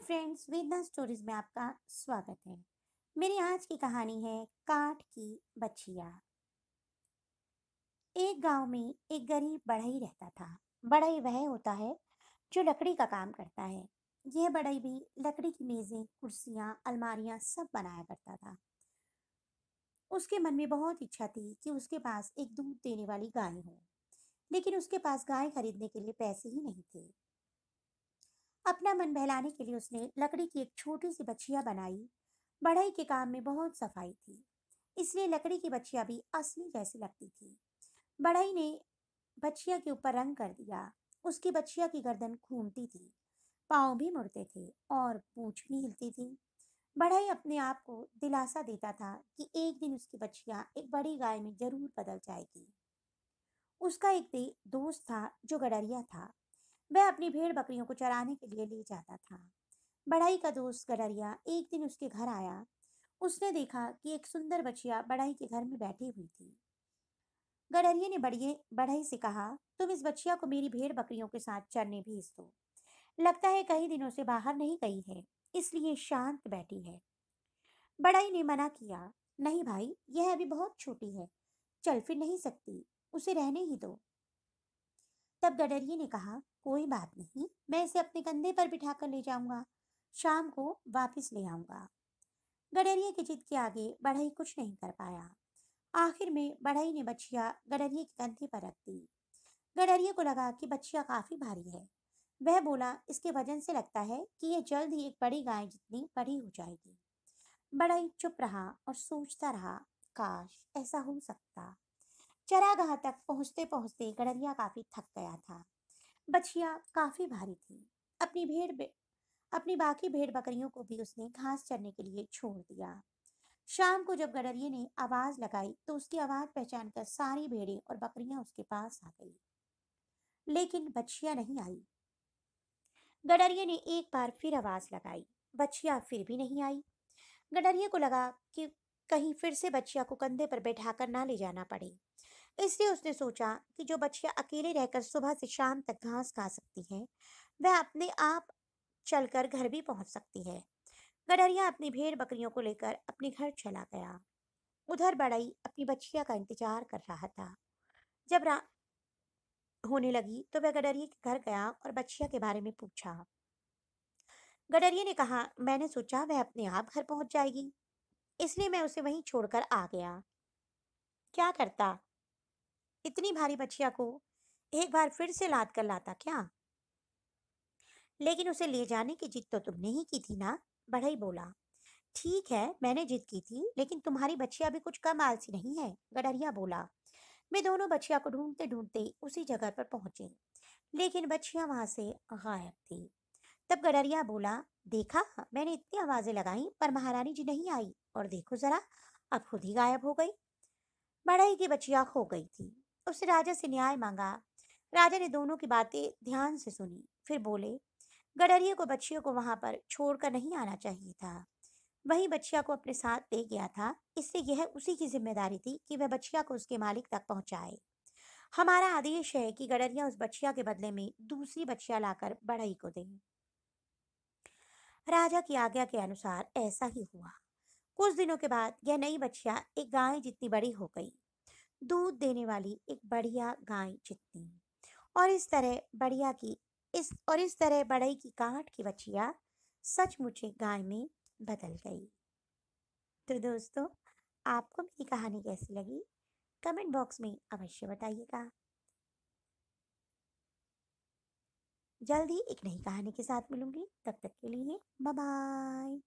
Friends, वेदना stories में आपका स्वागत है। मेरी आज की कहानी है काठ की बच्चियां। एक गांव में एक गरीब बढ़ई रहता था। बढ़ई वह होता है जो लकड़ी का काम करता है। यह बढ़ई भी लकड़ी की मेजें, कुर्सियां, अलमारियां सब बनाया करता था। उसके मन में बहुत इच्छा थी कि उसके पास एक दूध देने वाली गाय हो, लेकिन उसके पास गाय खरीदने के लिए पैसे ही नहीं थे। अपना मन बहलाने के लिए उसने लकड़ी की एक छोटी सी बच्चिया बनाई। बढ़ई के काम में बहुत सफाई थी, इसलिए लकड़ी की बच्चिया भी असली जैसी लगती थी। बढ़ई ने बच्चिया के ऊपर रंग कर दिया। उसकी बच्चिया की गर्दन घूमती थी, पाँव भी मुड़ते थे और पूंछ भी हिलती थी। बढ़ई अपने आप को दिलासा देता था कि एक दिन उसकी बच्चिया एक बड़ी गाय में जरूर बदल जाएगी। उसका एक दोस्त था जो गडरिया था। वह अपनी भेड़ बकरियों को चराने के लिए ले जाता था। बढ़ई का दोस्त गडरिया एक दिन उसके घर आया। उसने देखा कि एक सुंदर बछिया बढ़ई के घर में बैठी हुई थी। गडरिया ने बढ़ई से कहा, तुम इस बच्चिया को मेरी भेड़ बकरियों के साथ चरने भेज दो। लगता है कई दिनों से बाहर नहीं गई है, इसलिए शांत बैठी है। बढ़ई ने मना किया, नहीं भाई, यह अभी बहुत छोटी है, चल फिर नहीं सकती, उसे रहने ही दो। तब गडरिये ने कहा, कोई बात नहीं, मैं इसे अपने कंधे पर बिठाकर ले जाऊंगा, शाम को वापस ले आऊंगा। गडरिये की जिद के आगे बढ़ई कुछ नहीं कर पाया। आखिर में बढ़ई ने बच्चिया गडरिये के कंधे पर रख दी। गडरिये को लगा कि बच्चिया काफी भारी है। वह बोला, इसके वजन से लगता है कि यह जल्द ही एक बड़ी गाय जितनी बड़ी हो जाएगी। बढ़ई चुप रहा और सोचता रहा, काश ऐसा हो सकता। चरागाह तक पहुंचते पहुंचते गडरिया काफी थक गया था। बछिया काफी भारी थी। अपनी अपनी बाकी भेड़ बकरियों को भी उसने घास चरने के लिए छोड़ दिया। शाम को जब गडरिये ने आवाज लगाई तो उसकी आवाज पहचान कर सारी भेड़ें और बकरियां उसके पास आ गई, लेकिन बछिया नहीं आई। गडरिये ने एक बार फिर आवाज लगाई, बछिया फिर भी नहीं आई। गडरिये को लगा कि कहीं फिर से बच्चिया को कंधे पर बैठाकर ना ले जाना पड़े। इसलिए उसने सोचा कि जो बच्चिया अकेले रहकर सुबह से शाम तक घास खा सकती है, वह अपने आप चलकर घर भी पहुंच सकती है। गडरिया अपनी भेड़ बकरियों को लेकर अपने घर चला गया। उधर बढ़ई अपनी बच्चिया का इंतजार कर रहा था। जब रात होने लगी तो वह गडरिये के घर गया और बच्चिया के बारे में पूछा। गडरिये ने कहा, मैंने सोचा वह अपने आप घर पहुंच जाएगी, इसलिए मैं उसे वहीं छोड़कर आ गया। क्या करता, इतनी भारी बच्चिया को एक बार फिर से लाद कर लाता क्या? लेकिन उसे ले जाने की जिद तो तुमने ही की थी ना? बढ़ई बोला। ठीक है, मैंने जिद की थी, लेकिन तुम्हारी बच्चिया भी कुछ कम आलसी नहीं है, गडरिया बोला। वे दोनों बच्चिया को ढूंढते ढूंढते उसी जगह पर पहुंचे, लेकिन बच्चिया वहां से गायब थी। तब गडरिया बोला, देखा, मैंने इतनी आवाजें लगाई पर महारानी जी नहीं आई, और देखो जरा, अब खुद ही गायब हो गई। बढ़ई की बच्चिया खो गई थी। उसने राजा से न्याय मांगा। राजा ने दोनों की बातें ध्यान से सुनी, फिर बोले, गडरिये को बच्चियों को वहां पर छोड़कर नहीं आना चाहिए था। वही बच्चिया को अपने साथ ले गया था, इससे यह उसी की जिम्मेदारी थी कि वह बच्चिया को उसके मालिक तक पहुंचाए। हमारा आदेश है कि गडरिया उस बच्चिया के बदले में दूसरी बच्चिया लाकर बढ़ई को दे। राजा की आज्ञा के अनुसार ऐसा ही हुआ। कुछ दिनों के बाद यह नई बच्चिया एक गाय जितनी बड़ी हो गई, दूध देने वाली एक बढ़िया गाय जितनी। और इस तरह बढ़िया की इस तरह बढ़ई की काठ की बच्चिया सचमुच एक गाय में बदल गई। तो दोस्तों, आपको मेरी कहानी कैसी लगी, कमेंट बॉक्स में अवश्य बताइएगा। जल्द ही एक नई कहानी के साथ मिलूंगी, तब तक के लिए बाय बाय।